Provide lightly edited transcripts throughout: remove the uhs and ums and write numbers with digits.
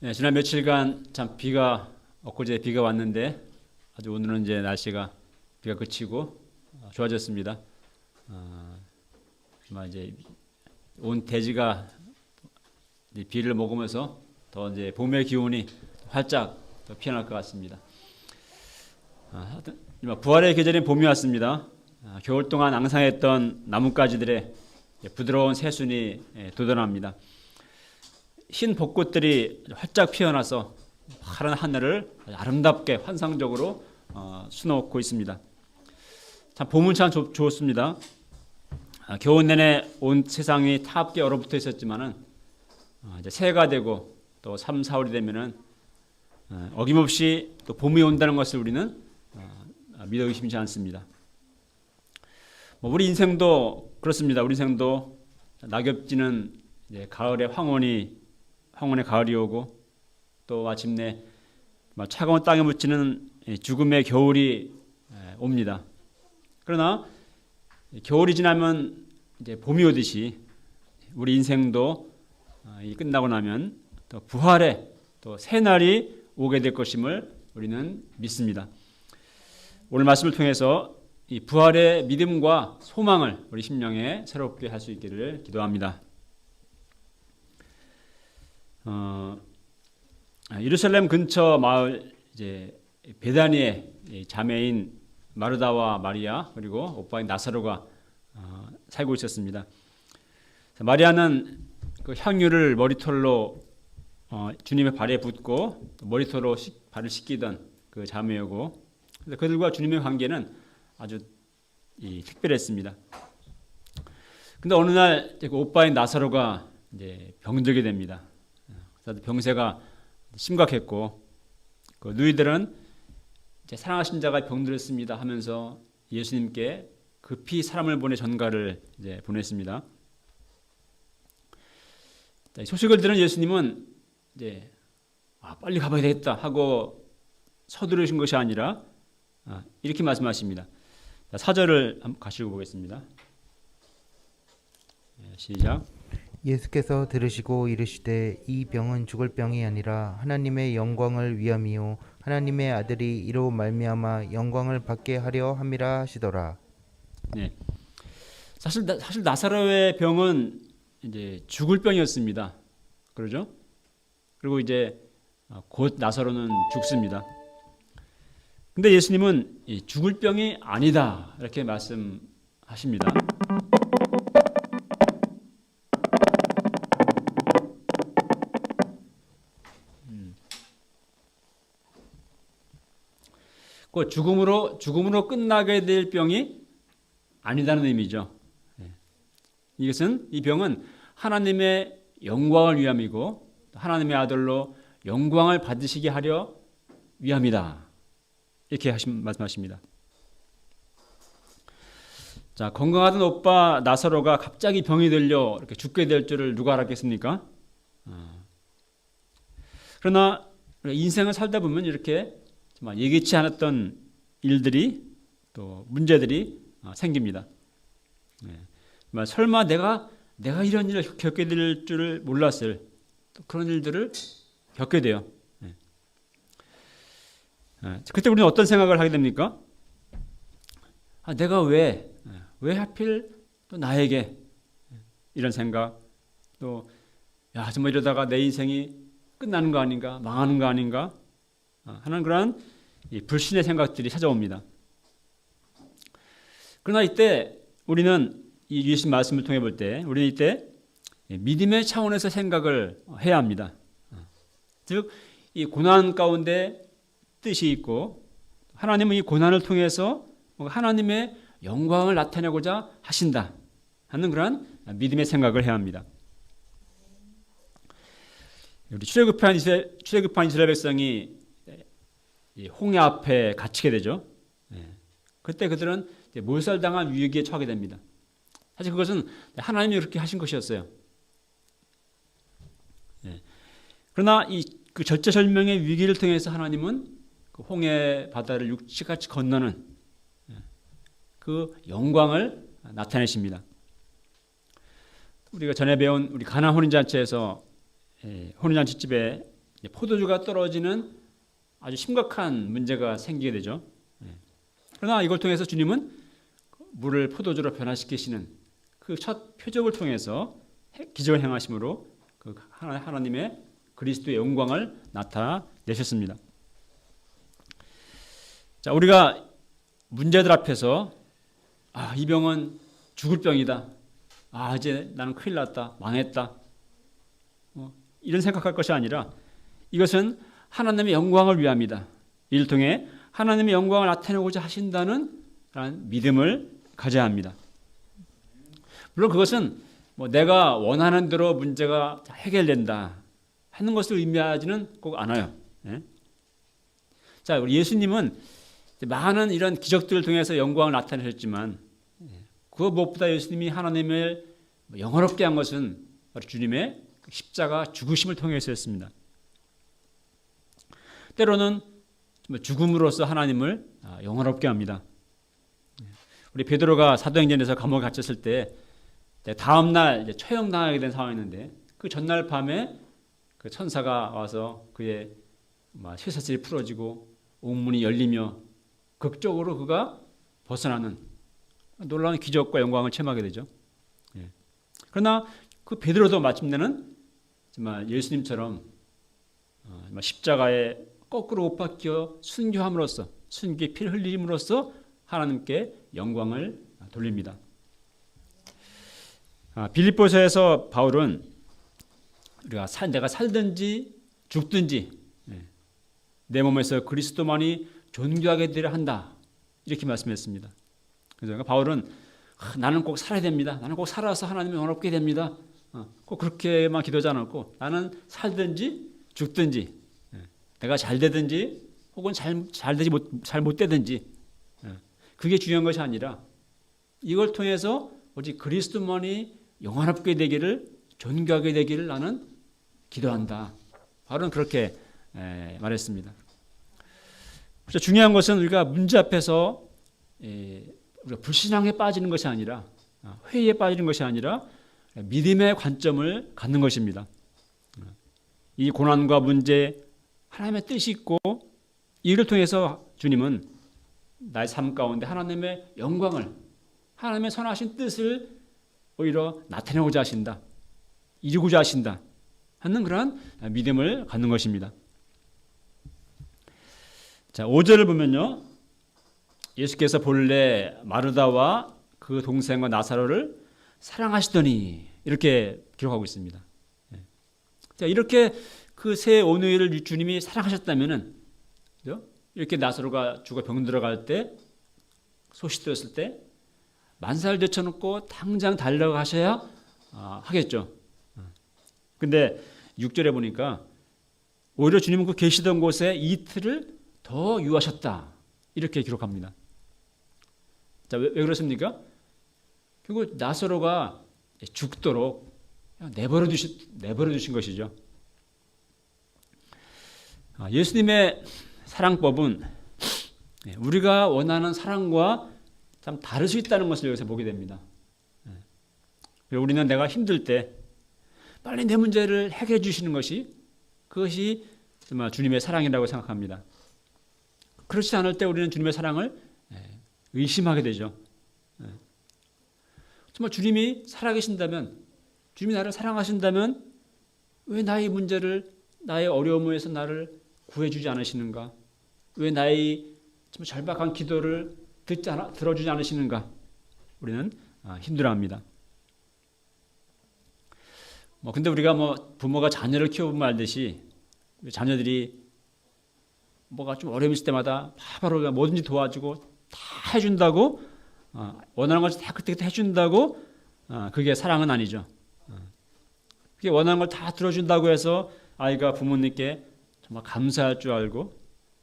네, 지난 며칠간 참 비가 엊그제 비가 왔는데 아주 오늘은 이제 날씨가 비가 그치고 좋아졌습니다. 아마 이제 온 대지가 이제 비를 먹으면서 더 이제 봄의 기운이 활짝 더 피어날 것 같습니다. 하여튼 부활의 계절인 봄이 왔습니다. 겨울 동안 앙상했던 나뭇가지들의 부드러운 새순이 돋아납니다. 흰 벚꽃들이 활짝 피어나서 파란 하늘을 아름답게 환상적으로 수놓고 있습니다. 참 봄은 참 좋습니다. 겨울 내내 온 세상이 타압게 얼어붙어 있었지만은 이제 새해가 되고 또 3, 4월이 되면은 어김없이 또 봄이 온다는 것을 우리는 믿어 의심치 않습니다. 우리 인생도 그렇습니다. 우리 인생도 낙엽지는 이제 가을의 황혼의 가을이 오고 또 마침내 차가운 땅에 묻히는 죽음의 겨울이 옵니다. 그러나 겨울이 지나면 이제 봄이 오듯이 우리 인생도 끝나고 나면 또 부활의 또 새 날이 오게 될 것임을 우리는 믿습니다. 오늘 말씀을 통해서 이 부활의 믿음과 소망을 우리 심령에 새롭게 할 수 있기를 기도합니다. 예루살렘 근처 마을 이제 베다니의 자매인 마르다와 마리아 그리고 오빠인 나사로가 살고 있었습니다. 마리아는 그 향유를 머리털로 주님의 발에 붓고 머리털로 발을 씻기던 그 자매이고 그들과 주님의 관계는 아주 특별했습니다. 근데 어느 날 그 오빠인 나사로가 이제 병들게 됩니다. 병세가 심각했고 그 누이들은 이제 사랑하신 자가 병들었습니다 하면서 예수님께 급히 사람을 보내 전가를 이제 보냈습니다. 소식을 들은 예수님은 이제 빨리 가봐야 되겠다 하고 서두르신 것이 아니라 이렇게 말씀하십니다. 4절을 한번 같이 읽어보겠습니다. 시작. 예수께서 들으시고 이르시되 이 병은 죽을 병이 아니라 하나님의 영광을 위함이요 하나님의 아들이 이로 말미암아 영광을 받게 하려 함이라 하시더라. 네. 사실 나사로의 병은 이제 죽을 병이었습니다. 그러죠? 그리고 이제 곧 나사로는 죽습니다. 근데 예수님은 죽을 병이 아니다 이렇게 말씀하십니다. 그 죽음으로 끝나게 될 병이 아니다는 의미죠. 이 병은 하나님의 영광을 위함이고 하나님의 아들로 영광을 받으시게 하려 위함이다. 이렇게 말씀하십니다. 자, 건강하던 오빠 나사로가 갑자기 병이 들려 이렇게 죽게 될 줄을 누가 알았겠습니까? 그러나 인생을 살다 보면 이렇게 정말 예기치 않았던 일들이 또 문제들이 생깁니다. 설마 내가 이런 일을 겪게 될 줄을 몰랐을 그런 일들을 겪게 돼요. 그때 우리는 어떤 생각을 하게 됩니까? 내가 왜 하필 또 나에게 이런 생각 또 정말 이러다가 내 인생이 끝나는 거 아닌가 망하는 거 아닌가 하는 그런 불신의 생각들이 찾아옵니다. 그러나 이때 우리는 이 예수님 말씀을 통해 볼 때 우리는 이때 믿음의 차원에서 생각을 해야 합니다. 즉 이 고난 가운데 뜻이 있고 하나님은 이 고난을 통해서 하나님의 영광을 나타내고자 하신다 하는 그런 믿음의 생각을 해야 합니다. 우리 출애굽한 이스라엘 백성이 홍해 앞에 갇히게 되죠. 그때 그들은 몰살당한 위기에 처하게 됩니다. 사실 그것은 하나님이 그렇게 하신 것이었어요. 그러나 그 절체절명의 위기를 통해서 하나님은 그 홍해 바다를 육지같이 건너는 그 영광을 나타내십니다. 우리가 전에 배운 우리 가나 혼인잔치에서 혼인잔치집에 포도주가 떨어지는 아주 심각한 문제가 생기게 되죠. 그러나 이걸 통해서 주님은 물을 포도주로 변화시키시는 그 첫 표적을 통해서 기적을 행하심으로 그 하나님의 그리스도의 영광을 나타내셨습니다. 자, 우리가 문제들 앞에서 이 병은 죽을 병이다. 이제 나는 큰일 났다. 망했다. 이런 생각할 것이 아니라 이것은 하나님의 영광을 위함이다. 이를 통해 하나님의 영광을 나타내고자 하신다는 믿음을 가져야 합니다. 물론 그것은 내가 원하는 대로 문제가 해결된다 하는 것을 의미하지는 꼭 않아요. 자, 우리 예수님은 많은 이런 기적들을 통해서 영광을 나타내셨지만 그 무엇보다 예수님이 하나님을 영원롭게 한 것은 바로 주님의 십자가 죽으심을 통해서였습니다. 때로는 죽음으로써 하나님을 영원롭게 합니다. 우리 베드로가 사도행전에서 감옥에 갇혔을 때 다음 날 처형당하게 된 상황이었는데 그 전날 밤에 그 천사가 와서 그의 쇠사슬이 풀어지고 옥문이 열리며 극적으로 그가 벗어나는 놀라운 기적과 영광을 체험하게 되죠. 그러나 그 베드로도 마침내는 정말 예수님처럼 십자가에 거꾸로 못 박혀 순교함으로써 순교의 피를 흘림으로써 하나님께 영광을 돌립니다. 빌립보서에서 바울은 내가 살든지 죽든지 내 몸에서 그리스도만이 존귀하게 되려 한다 이렇게 말씀했습니다. 그래서 바울은 나는 꼭 살아야 됩니다. 나는 꼭 살아서 하나님을 영원롭게 됩니다. 꼭 그렇게만 기도하지 않았고 나는 살든지 죽든지 내가 잘 되든지 혹은 잘 못 되든지 그게 중요한 것이 아니라 이걸 통해서 오직 그리스도만이 영원롭게 되기를 존귀하게 되기를 나는 기도한다. 바울은 그렇게 말했습니다. 그래서 중요한 것은 우리가 문제 앞에서 우리가 불신앙에 빠지는 것이 아니라 회의에 빠지는 것이 아니라 믿음의 관점을 갖는 것입니다. 이 고난과 문제 하나님의 뜻이 있고 이를 통해서 주님은 나의 삶 가운데 하나님의 영광을 하나님의 선하신 뜻을 오히려 나타내고자 하신다. 이루고자 하신다. 하는 그러한 믿음을 갖는 것입니다. 자, 5절을 보면요. 예수께서 본래 마르다와 그 동생과 나사로를 사랑하시더니 이렇게 기록하고 있습니다. 자, 이렇게 그 세 오누이를 주님이 사랑하셨다면은 이렇게 나사로가 죽어 병 들어갈 때 소식 들었을 때 만사를 제쳐놓고 당장 달려가셔야 하겠죠. 근데 6절에 보니까 오히려 주님은 그 계시던 곳에 이틀을 더 유하셨다 이렇게 기록합니다. 자, 왜 그렇습니까? 결국 나사로가 죽도록 내버려 두신 것이죠. 예수님의 사랑법은 우리가 원하는 사랑과 참 다를 수 있다는 것을 여기서 보게 됩니다. 우리는 내가 힘들 때 빨리 내 문제를 해결해 주시는 그것이 정말 주님의 사랑이라고 생각합니다. 그렇지 않을 때 우리는 주님의 사랑을 의심하게 되죠. 정말 주님이 살아계신다면, 주님이 나를 사랑하신다면 왜 나의 문제를, 나의 어려움에서 나를 구해주지 않으시는가? 왜 나의 절박한 기도를 들어주지 않으시는가? 우리는 힘들어합니다. 근데 우리가 부모가 자녀를 키워보면 알듯이 자녀들이 뭐가 좀 어려움 있을 때마다 바로 뭐든지 도와주고 다 해준다고 원하는 것을 다 그때그때 해준다고 그게 사랑은 아니죠. 그게 원하는 걸 다 들어준다고 해서 아이가 부모님께 정말 감사할 줄 알고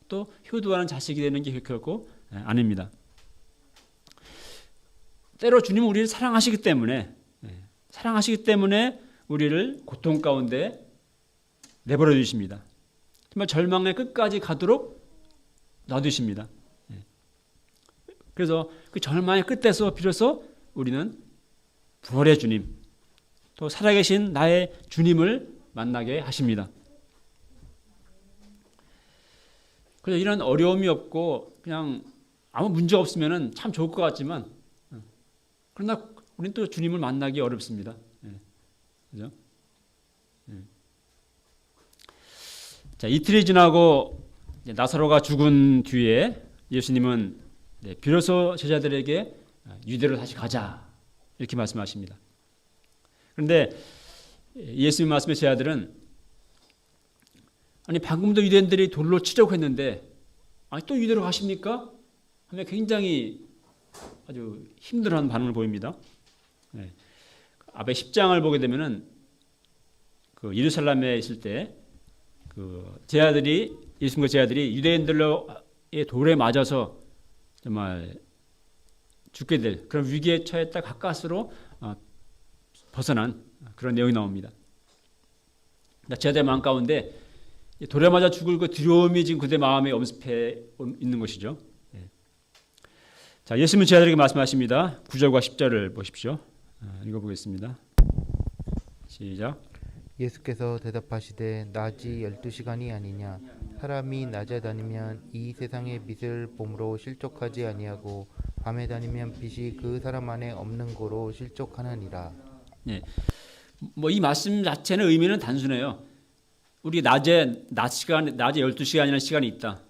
또 효도하는 자식이 되는 게 결코 아닙니다. 때로 주님은 우리를 사랑하시기 때문에 우리를 고통 가운데 내버려 두십니다. 정말 절망의 끝까지 가도록 놔두십니다. 그래서 그 절망의 끝에서 비로소 우리는 부활의 주님, 또 살아계신 나의 주님을 만나게 하십니다. 그래서 이런 어려움이 없고 그냥 아무 문제 없으면은 참 좋을 것 같지만 그러나 우리는 또 주님을 만나기 어렵습니다. 그죠? 자, 이틀이 지나고 나사로가 죽은 뒤에 예수님은 비로소 제자들에게 유대로 다시 가자 이렇게 말씀하십니다. 그런데 예수님 말씀의 제자들은 아니 방금도 유대인들이 돌로 치려고 했는데 아니 또 유대로 가십니까? 하며 굉장히 아주 힘들어하는 반응을 보입니다. 앞에 10장을 보게 되면은 그 예루살렘에 있을 때 그 제자들이 예수님과 제자들이 유대인들로의 돌에 맞아서 정말 죽게 될 그런 위기에 처했다 가까스로 벗어난 그런 내용이 나옵니다. 제자들의 마음 가운데 돌에 맞아 죽을 그 두려움이 지금 그들 마음에 엄습해 있는 것이죠. 자, 예수님은 제자들에게 말씀하십니다. 9절과 10절을 보십시오. 읽어보겠습니다. 시작. 예수께서 대답하시되 낮이 12시간이 아니냐 사람이 낮에 다니면 이 세상의 빛을 봄으로 실족하지 아니하고 밤에 다니면 빛이 그 사람 안에 없는 고로 실족하느니라. 네. 뭐 이 말씀 자체는 의미는 단순해요. 우리 낮에 12시간이라는 시간이 있다.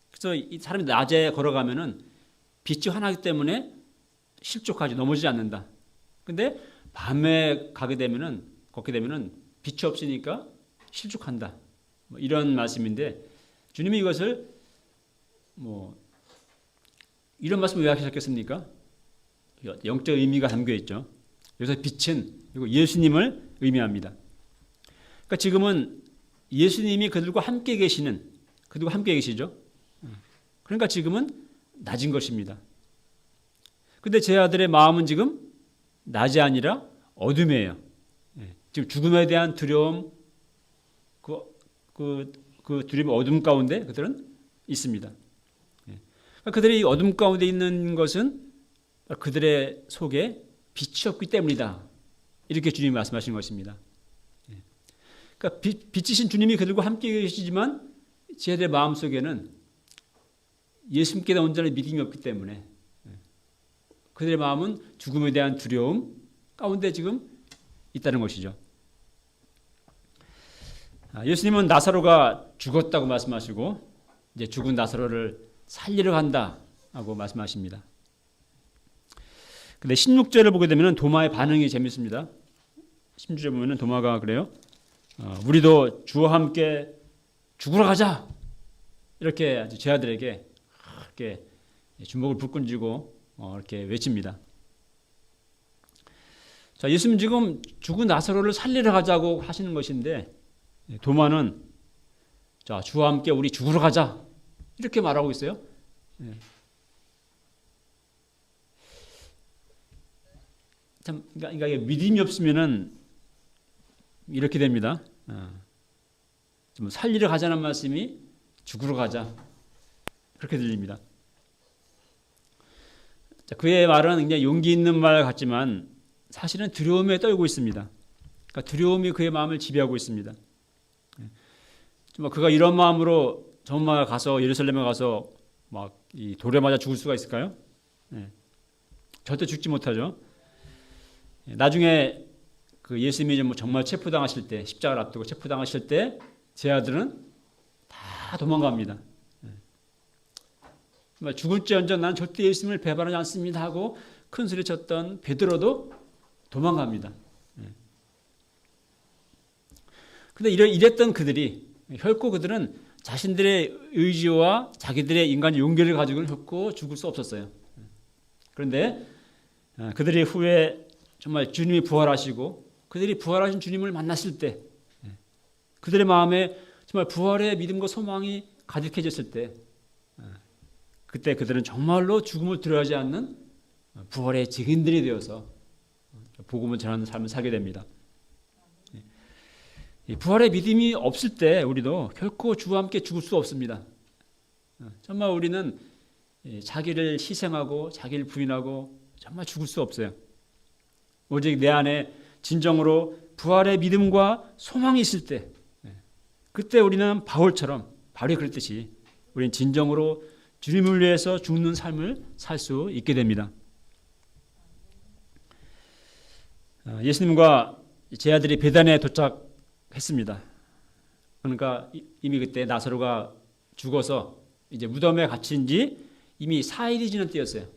그래서 이 사람이 낮에 걸어가면은 빛이 환하기 때문에 실족하지 넘어지지 않는다. 근데 밤에 걷게 되면은 빛이 없으니까 실족한다. 뭐 이런 말씀인데 주님이 이것을 뭐 이런 말씀을 왜 하셨겠습니까? 영적 의미가 담겨 있죠. 여기서 빛은 그리고 예수님을 의미합니다. 그러니까 지금은 예수님이 그들과 함께 계시죠. 그러니까 지금은 낮인 것입니다. 근데 제 아들의 마음은 지금 낮이 아니라 어둠이에요. 지금 죽음에 대한 두려움, 그 두려움 어둠 가운데 그들은 있습니다. 그러니까 그들이 어둠 가운데 있는 것은 그들의 속에 빛이 없기 때문이다. 이렇게 주님이 말씀하시는 것입니다. 그러니까 빛이신 주님이 그들과 함께 계시지만 제자들의 마음 속에는 예수님께 대한 온전한 믿음이 없기 때문에 그들의 마음은 죽음에 대한 두려움 가운데 지금 있다는 것이죠. 예수님은 나사로가 죽었다고 말씀하시고 이제 죽은 나사로를 살리러 간다고 말씀하십니다. 근데 16절을 보게 되면 도마의 반응이 재밌습니다. 16절 보면 도마가 그래요. 우리도 주와 함께 죽으러 가자. 이렇게 아주 제자들에게 이렇게 주먹을 불끈 쥐고 이렇게 외칩니다. 자, 예수님 지금 죽은 나사로를 살리러 가자고 하시는 것인데 도마는 자, 주와 함께 우리 죽으러 가자. 이렇게 말하고 있어요. 참, 그러니까 믿음이 없으면은 이렇게 됩니다. 좀 살리러 가자는 말씀이 죽으러 가자. 그렇게 들립니다. 자, 그의 말은 굉장히 용기 있는 말 같지만 사실은 두려움에 떨고 있습니다. 그러니까 두려움이 그의 마음을 지배하고 있습니다. 그가 이런 마음으로 정말 가서 예루살렘에 가서 막 이 돌에 맞아 죽을 수가 있을까요? 절대 죽지 못하죠. 나중에 그 예수님이 정말 체포당하실 때 십자가를 앞두고 체포당하실 때 제 아들은 다 도망갑니다. 죽을지언정 난 절대 예수님을 배반하지 않습니다 하고 큰 소리 쳤던 베드로도 도망갑니다. 근데 이랬던 그들이 결코 그들은 자신들의 의지와 자기들의 인간의 용기를 가지고는 결코 죽을 수 없었어요. 그런데 그들이 후에 정말 주님이 부활하시고 그들이 부활하신 주님을 만났을 때 그들의 마음에 정말 부활의 믿음과 소망이 가득해졌을 때 그때 그들은 정말로 죽음을 두려워하지 않는 부활의 증인들이 되어서 복음을 전하는 삶을 살게 됩니다. 부활의 믿음이 없을 때 우리도 결코 주와 함께 죽을 수 없습니다. 정말 우리는 자기를 희생하고 자기를 부인하고 정말 죽을 수 없어요. 오직 내 안에 진정으로 부활의 믿음과 소망이 있을 때 그때 우리는 바울이 그랬듯이 우리는 진정으로 주님을 위해서 죽는 삶을 살 수 있게 됩니다. 예수님과 제 아들이 베다니아에 도착했습니다. 그러니까 이미 그때 나사로가 죽어서 이제 무덤에 갇힌 지 이미 4일이 지난 때였어요.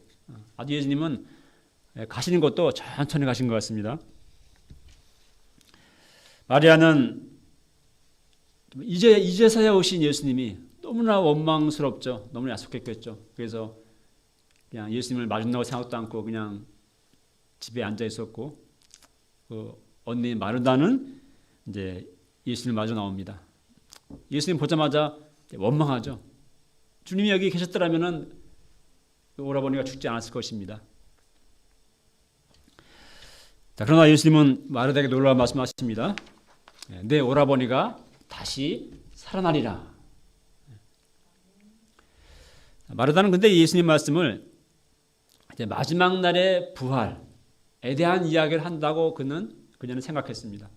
아주 예수님은 가시는 것도 천천히 가신 것 같습니다. 마리아는 이제서야 오신 예수님이 너무나 원망스럽죠. 너무나 야속했겠죠. 그래서 그냥 예수님을 마주나고 생각도 않고 그냥 집에 앉아 있었고, 그 언니 마르다는 이제 예수님을 마주 나옵니다. 예수님 보자마자 원망하죠. 주님이 여기 계셨더라면은 오라버니가 죽지 않았을 것입니다. 자, 그러나 예수님은 마르다에게 놀라운 말씀하십니다. 내 오라버니가 다시 살아나리라. 마르다는 근데 예수님 말씀을 이제 마지막 날의 부활에 대한 이야기를 한다고 그녀는 생각했습니다.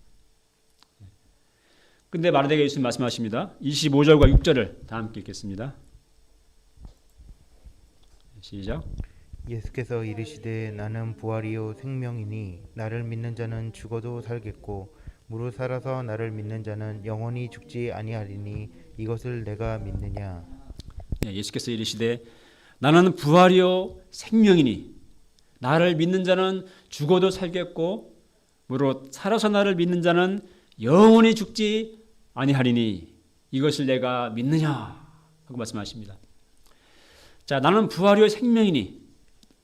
근데 마르다에게 예수님 말씀하십니다. 25절과 6절을 다 함께 읽겠습니다. 시작. 예수께서 이르시되 나는 부활이요 생명이니 나를 믿는 자는 죽어도 살겠고 무릇 살아서 나를 믿는 자는 영원히 죽지 아니하리니 이것을 내가 믿느냐. 예수께서 이르시되 나는 부활이요 생명이니 나를 믿는 자는 죽어도 살겠고 무릇 살아서 나를 믿는 자는 영원히 죽지 아니하리니 이것을 내가 믿느냐 하고 말씀하십니다. 자, 나는 부활이요 생명이니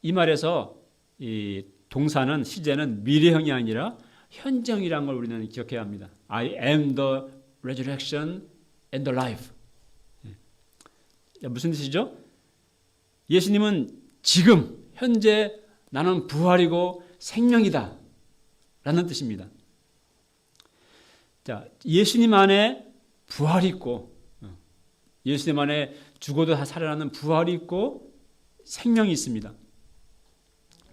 이 말에서 이 동사는 시제는 미래형이 아니라 현재형이라는 걸 우리는 기억해야 합니다. I am the resurrection and the life. 무슨 뜻이죠? 예수님은 지금 현재 나는 부활이고 생명이다 라는 뜻입니다. 자, 예수님 안에 부활이 있고 예수님 안에 죽어도 살아나는 부활이 있고 생명이 있습니다.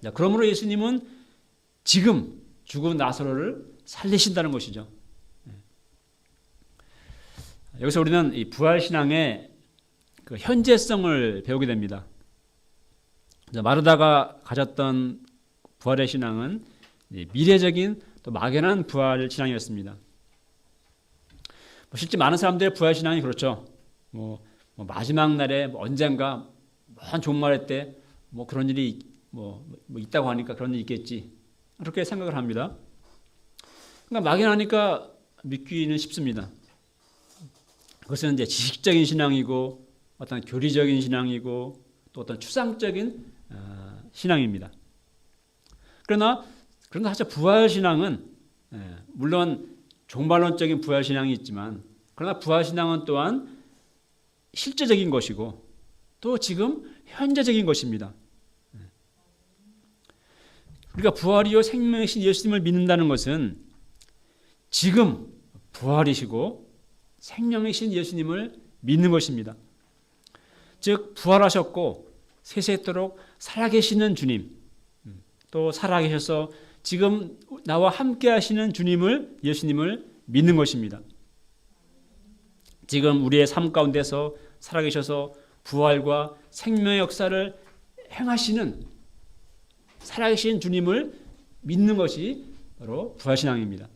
자, 그러므로 예수님은 지금 죽은 나사로를 살리신다는 것이죠. 여기서 우리는 이 부활 신앙의 그 현재성을 배우게 됩니다. 마르다가 가졌던 부활의 신앙은 미래적인 또 막연한 부활 신앙이었습니다. 실제 많은 사람들의 부활 신앙이 그렇죠. 마지막 날에 언젠가 먼 종말의 때 그런 일이 있다고 하니까 그런 일이 있겠지. 그렇게 생각을 합니다. 그러니까 막연하니까 믿기는 쉽습니다. 그것은 이제 지식적인 신앙이고 어떤 교리적인 신앙이고 또 어떤 추상적인 신앙입니다. 그러나 사실 부활 신앙은 물론 종말론적인 부활 신앙이 있지만 그러나 부활 신앙은 또한 실제적인 것이고 또 지금 현재적인 것입니다. 우리가 부활이요 생명이신 예수님을 믿는다는 것은 지금 부활이시고 생명이신 예수님을 믿는 것입니다. 즉 부활하셨고 세세토록 살아계시는 주님, 또 살아계셔서 지금 나와 함께 하시는 예수님을 믿는 것입니다. 지금 우리의 삶 가운데서 살아계셔서 부활과 생명의 역사를 행하시는 살아계신 주님을 믿는 것이 바로 부활신앙입니다.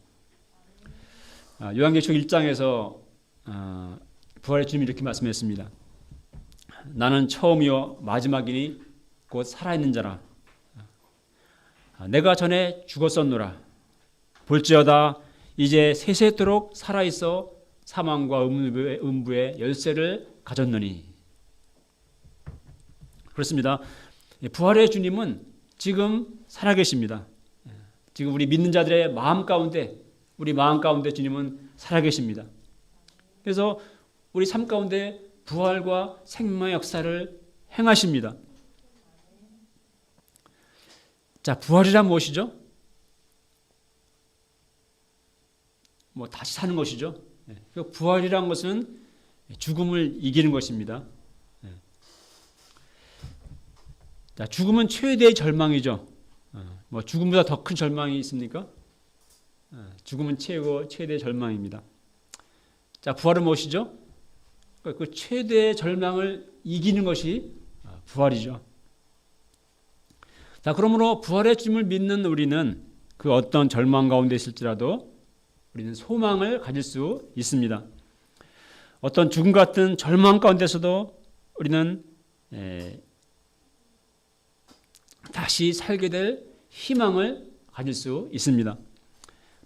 요한계시록 1장에서 부활의 주님이 이렇게 말씀했습니다. 나는 처음이요 마지막이니 곧 살아있는 자라. 내가 전에 죽었었노라. 볼지어다 이제 세세토록 살아있어 사망과 음부의 열쇠를 가졌느니. 그렇습니다. 부활의 주님은 지금 살아계십니다. 지금 우리 믿는 자들의 마음 가운데 주님은 살아계십니다. 그래서 우리 삶 가운데 부활과 생명의 역사를 행하십니다. 자, 부활이란 무엇이죠? 다시 사는 것이죠. 부활이란 것은 죽음을 이기는 것입니다. 자, 죽음은 최대의 절망이죠. 죽음보다 더 큰 절망이 있습니까? 죽음은 최대의 절망입니다. 자, 부활은 무엇이죠? 그 최대의 절망을 이기는 것이 부활이죠. 자, 그러므로 부활의 주님을 믿는 우리는 그 어떤 절망 가운데 있을지라도 우리는 소망을 가질 수 있습니다. 어떤 죽음 같은 절망 가운데서도 우리는 다시 살게 될 희망을 가질 수 있습니다.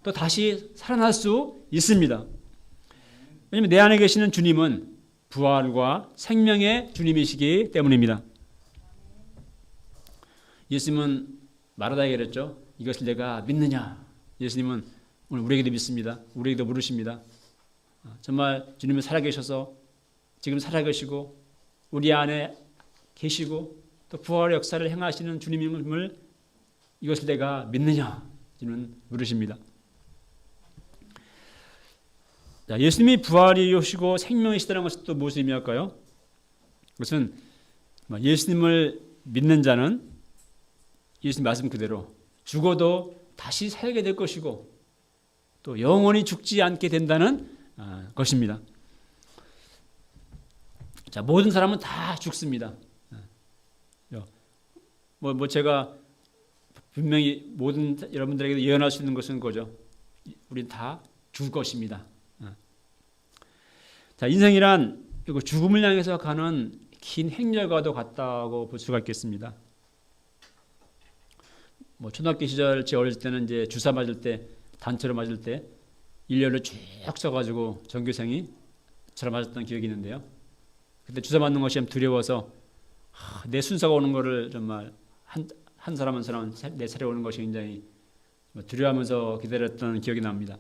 또 다시 살아날 수 있습니다. 왜냐하면 내 안에 계시는 주님은 부활과 생명의 주님이시기 때문입니다. 예수님은 마르다에게 그랬죠. 이것을 내가 믿느냐? 예수님은 오늘 우리에게도 믿습니다. 우리에게도 물으십니다. 정말 주님은 살아계셔서 지금 살아계시고 우리 안에 계시고 또 부활의 역사를 행하시는 주님임을 이것을 내가 믿느냐? 주님은 물으십니다. 자, 예수님이 부활이시고 생명이시다는 것은 또 무엇을 의미할까요? 그것은 예수님을 믿는 자는 예수님 말씀 그대로 죽어도 다시 살게 될 것이고 또 영원히 죽지 않게 된다는 것입니다. 자, 모든 사람은 다 죽습니다. 제가 분명히 모든 여러분들에게 예언할 수 있는 것은 그거죠. 우린 다 죽을 것입니다. 자, 인생이란 죽음을 향해서 가는 긴 행렬과도 같다고 볼 수가 있겠습니다. 초등학교 시절 제 어릴 때는 이제 주사 맞을 때 단체로 맞을 때 일렬로 쭉 서가지고 전교생이 저를 맞았던 기억이 있는데요. 그때 주사 맞는 것이 좀 두려워서 내 순서가 오는 거를 정말 한 사람 한 사람 내 차례 오는 것이 굉장히 두려워하면서 기다렸던 기억이 납니다.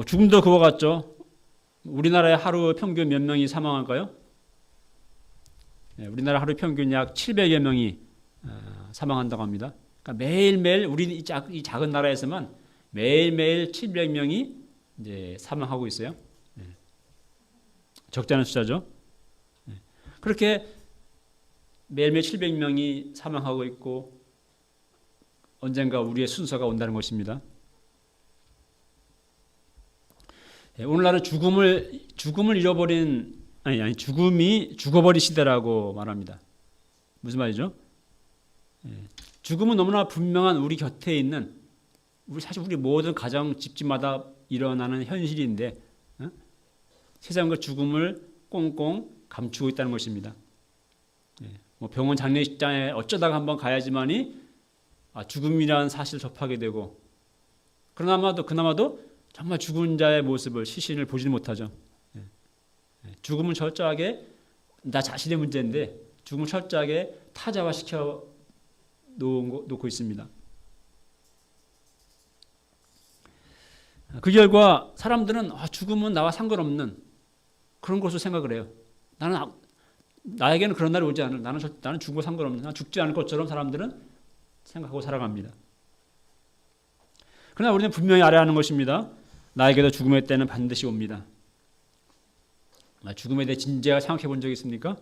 죽음도 그와 같죠. 우리나라에 하루 평균 몇 명이 사망할까요? 우리나라 하루 평균 약 700여 명이 사망한다고 합니다. 그러니까 매일매일 우리 이 작은 나라에서만 매일매일 700명이 이제 사망하고 있어요. 적지 않은 숫자죠. 그렇게 매일매일 700명이 사망하고 있고 언젠가 우리의 순서가 온다는 것입니다. 오늘날은 죽음을 잃어버린 죽음이 죽어버린 시대라고 말합니다. 무슨 말이죠? 죽음은 너무나 분명한 우리 곁에 있는 사실 우리 모든 가정 집집마다 일어나는 현실인데 세상은 그 죽음을 꽁꽁 감추고 있다는 것입니다. 병원 장례식장에 어쩌다가 한번 가야지만이 죽음이라는 사실을 접하게 되고 그나마도 정말 죽은 자의 모습을 시신을 보지 못하죠. 죽음은 철저하게 나 자신의 문제인데 죽음을 철저하게 타자화시켜 놓고 있습니다. 그 결과 사람들은 죽음은 나와 상관없는 그런 것으로 생각을 해요. 나에게는 그런 날이 오지 않을. 나는 죽고 상관없는. 나는 죽지 않을 것처럼 사람들은 생각하고 살아갑니다. 그러나 우리는 분명히 알아야 하는 것입니다. 나에게도 죽음의 때는 반드시 옵니다. 죽음에 대해 진지하게 생각해 본 적이 있습니까?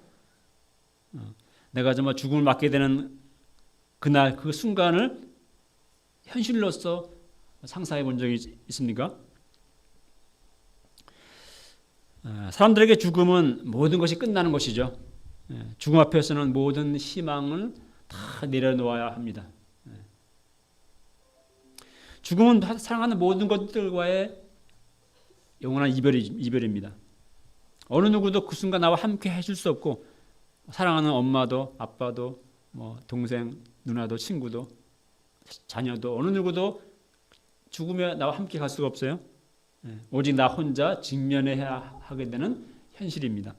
내가 정말 죽음을 맞게 되는 그날 그 순간을 현실로서 상상해 본 적이 있습니까? 사람들에게 죽음은 모든 것이 끝나는 것이죠. 죽음 앞에서는 모든 희망을 다 내려놓아야 합니다. 죽음은 사랑하는 모든 것들과의 영원한 이별입니다. 어느 누구도 그 순간 나와 함께 해줄 수 없고 사랑하는 엄마도 아빠도 동생, 누나도 친구도 자녀도 어느 누구도 죽으며 나와 함께 갈 수가 없어요. 오직 나 혼자 직면해야 하게 되는 현실입니다.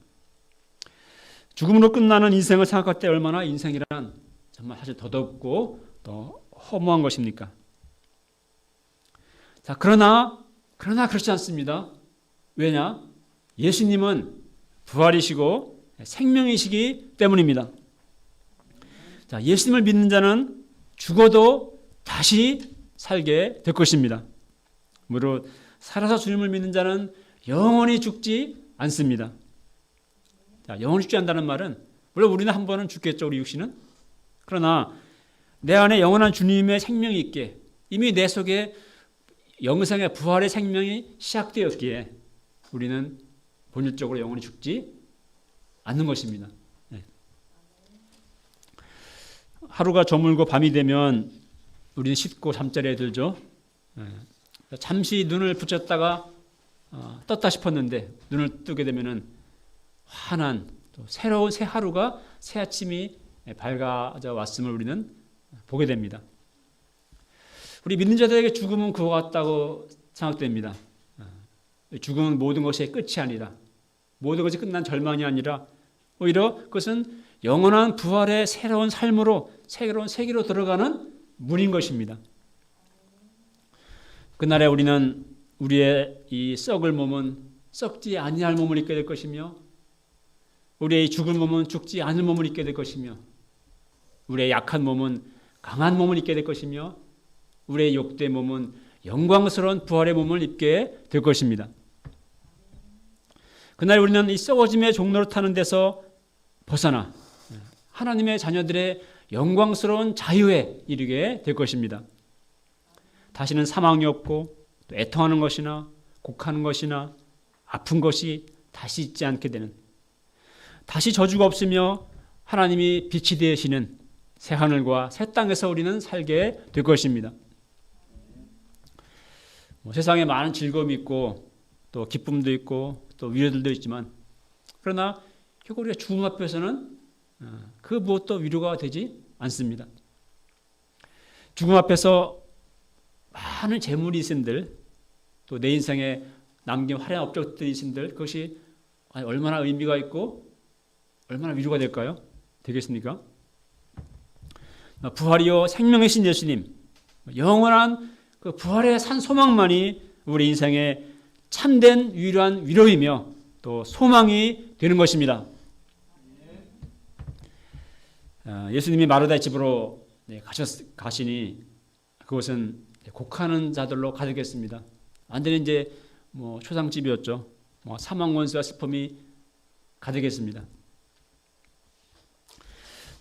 죽음으로 끝나는 인생을 생각할 때 얼마나 인생이란 정말 사실 더덥고 더 허무한 것입니까? 자, 그러나 그렇지 않습니다. 왜냐? 예수님은 부활이시고 생명이시기 때문입니다. 자, 예수님을 믿는 자는 죽어도 다시 살게 될 것입니다. 무릇 살아서 주님을 믿는 자는 영원히 죽지 않습니다. 자, 영원히 죽지 않는다는 말은 물론 우리는 한 번은 죽겠죠, 우리 육신은. 그러나 내 안에 영원한 주님의 생명이 있게 이미 내 속에 영생의 부활의 생명이 시작되었기에 우리는 본질적으로 영원히 죽지 않는 것입니다. 네. 하루가 저물고 밤이 되면 우리는 씻고 잠자리에 들죠. 네. 잠시 눈을 붙였다가 떴다 싶었는데 눈을 뜨게 되면은 환한 또 새로운 새 하루가 새 아침이 밝아져 왔음을 우리는 보게 됩니다. 우리 믿는 자들에게 죽음은 그와 같다고 생각됩니다. 죽음은 모든 것의 끝이 아니라 모든 것이 끝난 절망이 아니라 오히려 그것은 영원한 부활의 새로운 삶으로 새로운 세계로 들어가는 문인 것입니다. 그날에 우리는 우리의 이 썩을 몸은 썩지 아니할 몸을 입게 될 것이며 우리의 죽을 몸은 죽지 않을 몸을 입게 될 것이며 우리의 약한 몸은 강한 몸을 입게 될 것이며 우리의 욕된 몸은 영광스러운 부활의 몸을 입게 될 것입니다. 그날 우리는 이 썩어짐의 종로를 타는 데서 벗어나 하나님의 자녀들의 영광스러운 자유에 이르게 될 것입니다. 다시는 사망이 없고 또 애통하는 것이나 곡하는 것이나 아픈 것이 다시 있지 않게 되는, 다시 저주가 없으며 하나님이 빛이 되시는 새 하늘과 새 땅에서 우리는 살게 될 것입니다. 세상에 많은 즐거움이 있고 또 기쁨도 있고 또 위로들도 있지만 그러나 결국 우리가 죽음 앞에서는 그 무엇도 위로가 되지 않습니다. 죽음 앞에서 많은 재물이 있은들 또 내 인생에 남긴 화려한 업적들이 있은들 그것이 얼마나 의미가 있고 얼마나 위로가 될까요? 되겠습니까? 부활이요 생명이신 예수님, 영원한 그 부활의 산 소망만이 우리 인생의 참된 유일한 위로이며 또 소망이 되는 것입니다. 예수님이 마르다의 집으로 가시니 그것은 곡하는 자들로 가득했습니다. 완전히 이제 초상집이었죠. 사망 원수와 슬픔이 가득했습니다.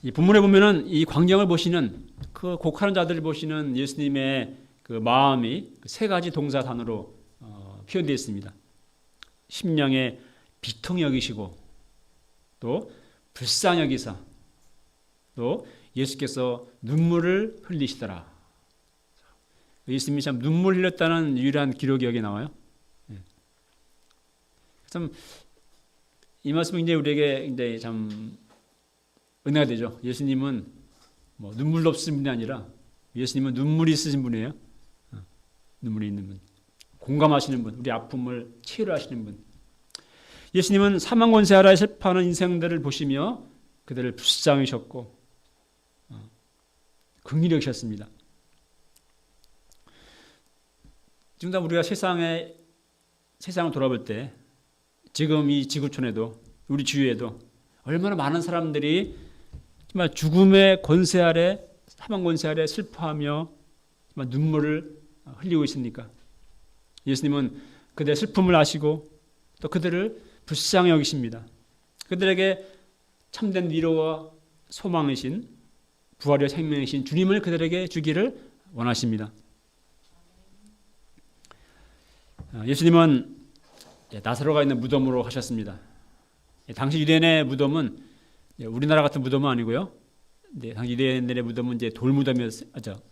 이 본문에 보면은 이 광경을 보시는 그 곡하는 자들을 보시는 예수님의 그 마음이 세 가지 동사 단어로 표현되어 있습니다. 심령에 비통히 여기시고 또 불쌍히 여기사 또 예수께서 눈물을 흘리시더라. 예수님이 참 눈물 흘렸다는 유일한 기록이 여기 나와요. 참 이 말씀은 이제 우리에게 이제 참 은혜가 되죠. 예수님은 눈물도 없으신 분이 아니라 예수님은 눈물이 있으신 분이에요. 눈물이 있는 분, 공감하시는 분, 우리 아픔을 치유하시는 분. 예수님은 사망 권세 아래 슬퍼하는 인생들을 보시며 그들을 불쌍히셨고 긍휼히 여기셨습니다. 지금 다 우리가 세상을 돌아볼 때 지금 이 지구촌에도 우리 주위에도 얼마나 많은 사람들이 정말 죽음의 권세 아래 사망 권세 아래 슬퍼하며 정말 눈물을 흘리고 있습니까? 예수님은 그들의 슬픔을 아시고 또 그들을 불쌍히 여기십니다. 그들에게 참된 위로와 소망이신 부활의 생명이신 주님을 그들에게 주기를 원하십니다. 예수님은 나사로가 있는 무덤으로 가셨습니다. 당시 유대인의 무덤은 우리나라 같은 무덤은 아니고요. 당시 유대인들의 무덤은 이제 돌 무덤이었죠.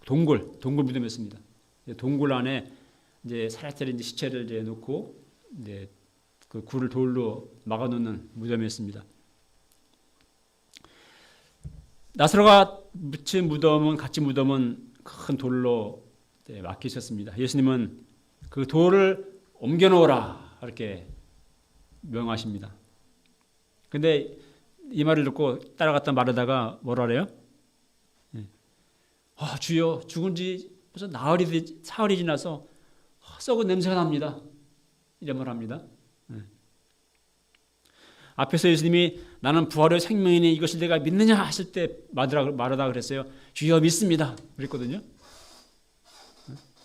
동굴 무덤이었습니다. 동굴 안에 이제 사라짜리 이제 시체를 이제 놓고 이제 그 굴을 돌로 막아놓는 무덤이었습니다. 나사로가 묻힌 무덤은 갇힌 무덤은 큰 돌로 막혀 있었습니다. 예수님은 그 돌을 옮겨 놓으라 이렇게 명하십니다. 근데 이 말을 듣고 따라갔다 마르다가 뭐라 그래요? 주여 죽은 지 벌써 사흘이 지나서 썩은 냄새가 납니다. 이런 말 합니다. 앞에서 예수님이 나는 부활의 생명이니 이것을 내가 믿느냐 하실 때 마르다 그랬어요. 주여 믿습니다. 그랬거든요.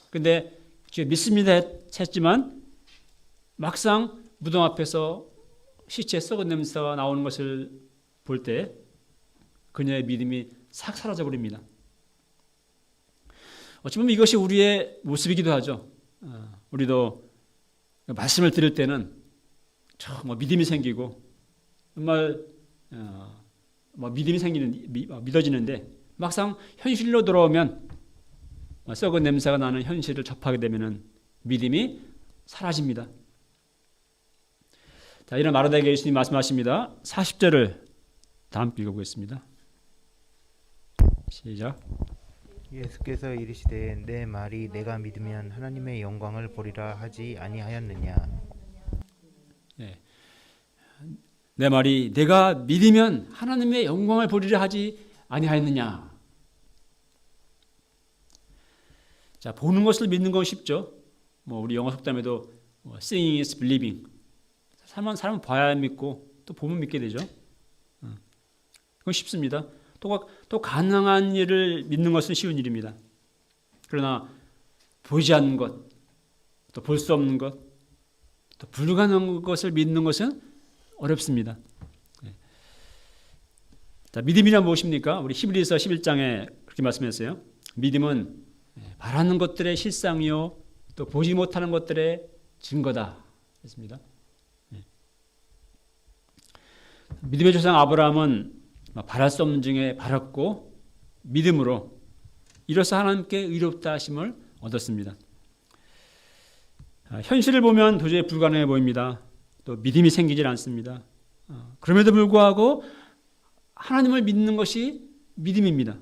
근데 주여 믿습니다 했지만 막상 무덤 앞에서 시체 썩은 냄새가 나오는 것을 볼 때 그녀의 믿음이 싹 사라져 버립니다. 어찌 보면 이것이 우리의 모습이기도 하죠. 우리도 말씀을 들을 때는 정말 믿음이 생기고 정말 믿음이 믿어지는데 막상 현실로 돌아오면 썩은 냄새가 나는 현실을 접하게 되면은 믿음이 사라집니다. 자, 이런 마르다에게 예수님이 말씀하십니다. 40절을 다 함께 읽어보겠습니다. 시작. 예수께서 이르시되 내 말이 내가 믿으면 하나님의 영광을 보리라 하지 아니하였느냐. 내 말이 내가 믿으면 하나님의 영광을 보리라 하지 아니하였느냐. 자, 보는 것을 믿는 건 쉽죠. 우리 영어 속담에도 seeing is believing. 사람은 봐야 믿고 또 보면 믿게 되죠. 그건 쉽습니다. 또 가능한 일을 믿는 것은 쉬운 일입니다. 그러나 보이지 않는 것, 또 볼 수 없는 것, 또 불가능한 것을 믿는 것은 어렵습니다. 자, 믿음이란 무엇입니까? 우리 히브리서 11장에 그렇게 말씀했어요. 믿음은 바라는 것들의 실상이요 또 보지 못하는 것들의 증거다 했습니다. 믿음의 조상 아브라함은 바랄 수 없는 중에 바랐고 믿음으로 이로써 하나님께 의롭다 하심을 얻었습니다. 현실을 보면 도저히 불가능해 보입니다. 또 믿음이 생기질 않습니다. 그럼에도 불구하고 하나님을 믿는 것이 믿음입니다.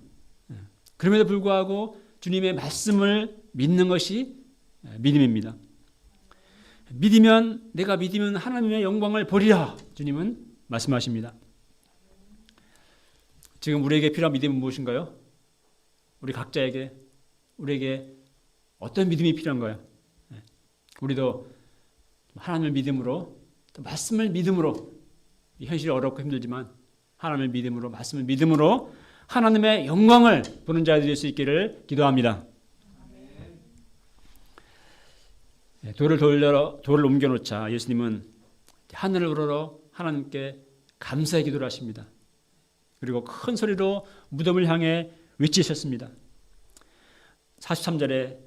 그럼에도 불구하고 주님의 말씀을 믿는 것이 믿음입니다. 내가 믿으면 하나님의 영광을 보리라 주님은 말씀하십니다. 지금 우리에게 필요한 믿음은 무엇인가요? 우리 각자에게 우리에게 어떤 믿음이 필요한가요? 우리도 하나님을 믿음으로 또 말씀을 믿음으로 현실이 어렵고 힘들지만 하나님을 믿음으로 말씀을 믿음으로 하나님의 영광을 보는 자들이 될 수 있기를 기도합니다. 돌을 옮겨놓자 예수님은 하늘을 우러러 하나님께 감사의 기도를 하십니다. 그리고 큰 소리로 무덤을 향해 외치셨습니다. 43절에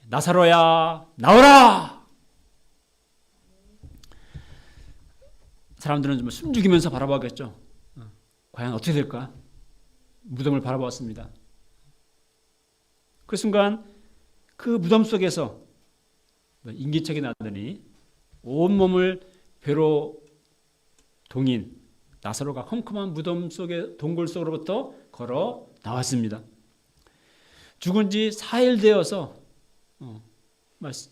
나사로야 나오라! 사람들은 좀 숨죽이면서 바라보겠죠. 과연 어떻게 될까? 무덤을 바라보았습니다. 그 순간 그 무덤 속에서 인기척이 나더니 온몸을 배로 동인 나사로가 컴컴한 무덤 속의 동굴 속으로부터 걸어 나왔습니다. 죽은 지 4일 되어서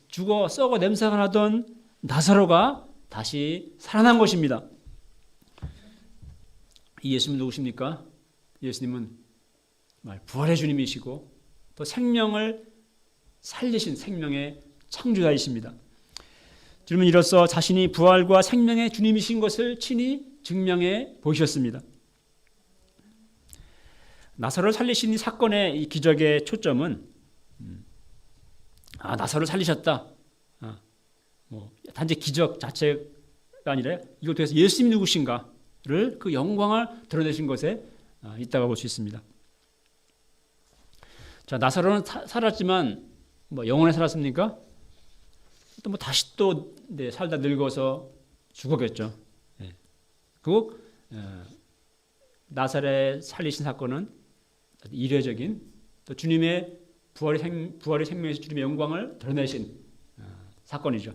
죽어 썩어 냄새가 나던 나사로가 다시 살아난 것입니다. 이 예수님은 누구십니까? 예수님은 부활의 주님이시고 또 생명을 살리신 생명의 창조자이십니다. 주님은 이로써 자신이 부활과 생명의 주님이신 것을 친히 증명해 보셨습니다. 나사로를 살리신 이 사건의 이 기적의 초점은 나사로를 살리셨다. 단지 기적 자체가 아니라 이걸 통해서 예수님이 누구신가를 그 영광을 드러내신 것에 있다고 볼 수 있습니다. 자, 나사로는 살았지만 영원히 살았습니까? 또 다시 살다 늙어서 죽었겠죠. 그 나사로를 살리신 사건은 이례적인 또 주님의 부활의 생명에서 주님의 영광을 드러내신 사건이죠.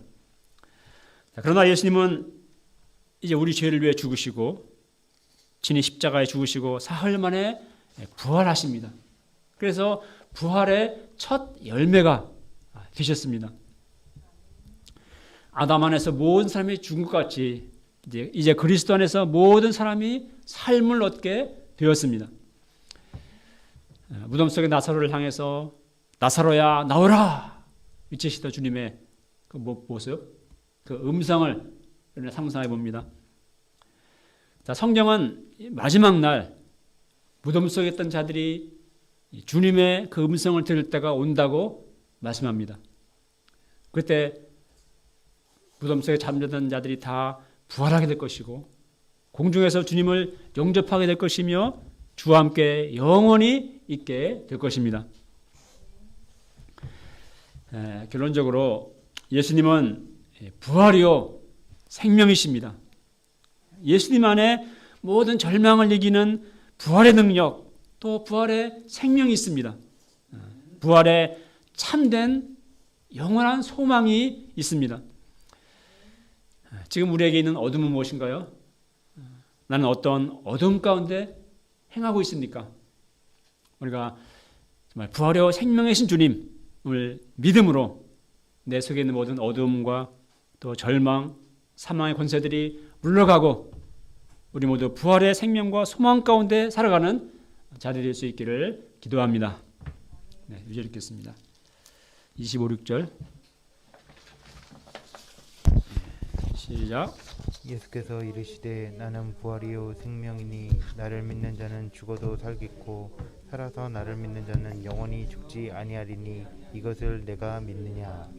자, 그러나 예수님은 이제 우리 죄를 위해 죽으시고 친히 십자가에 죽으시고 사흘 만에 부활하십니다. 그래서 부활의 첫 열매가 되셨습니다. 아담 안에서 모든 사람이 죽은 것 같이 이제 그리스도 안에서 모든 사람이 삶을 얻게 되었습니다. 무덤 속의 나사로를 향해서 나사로야 나오라 외치시던 주님의 그 모습, 그 음성을 상상해 봅니다. 자, 성경은 마지막 날 무덤 속에 있던 자들이 주님의 그 음성을 들을 때가 온다고 말씀합니다. 그때 무덤 속에 잠들던 자들이 다 부활하게 될 것이고 공중에서 주님을 영접하게 될 것이며 주와 함께 영원히 있게 될 것입니다. 결론적으로 예수님은 부활이요 생명이십니다. 예수님 안에 모든 절망을 이기는 부활의 능력, 또 부활의 생명이 있습니다. 부활의 참된 영원한 소망이 있습니다. 지금 우리에게 있는 어둠은 무엇인가요? 나는 어떤 어둠 가운데 행하고 있습니까? 우리가 정말 부활의 생명이신 주님을 믿음으로 내 속에 있는 모든 어둠과 또 절망, 사망의 권세들이 물러가고 우리 모두 부활의 생명과 소망 가운데 살아가는 자들이 될 수 있기를 기도합니다. 네, 유절 읽겠습니다. 25, 6절 시작. 예수께서 이르시되 나는 부활이요 생명이니 나를 믿는 자는 죽어도 살겠고 살아서 나를 믿는 자는 영원히 죽지 아니하리니 이것을 내가 믿느냐.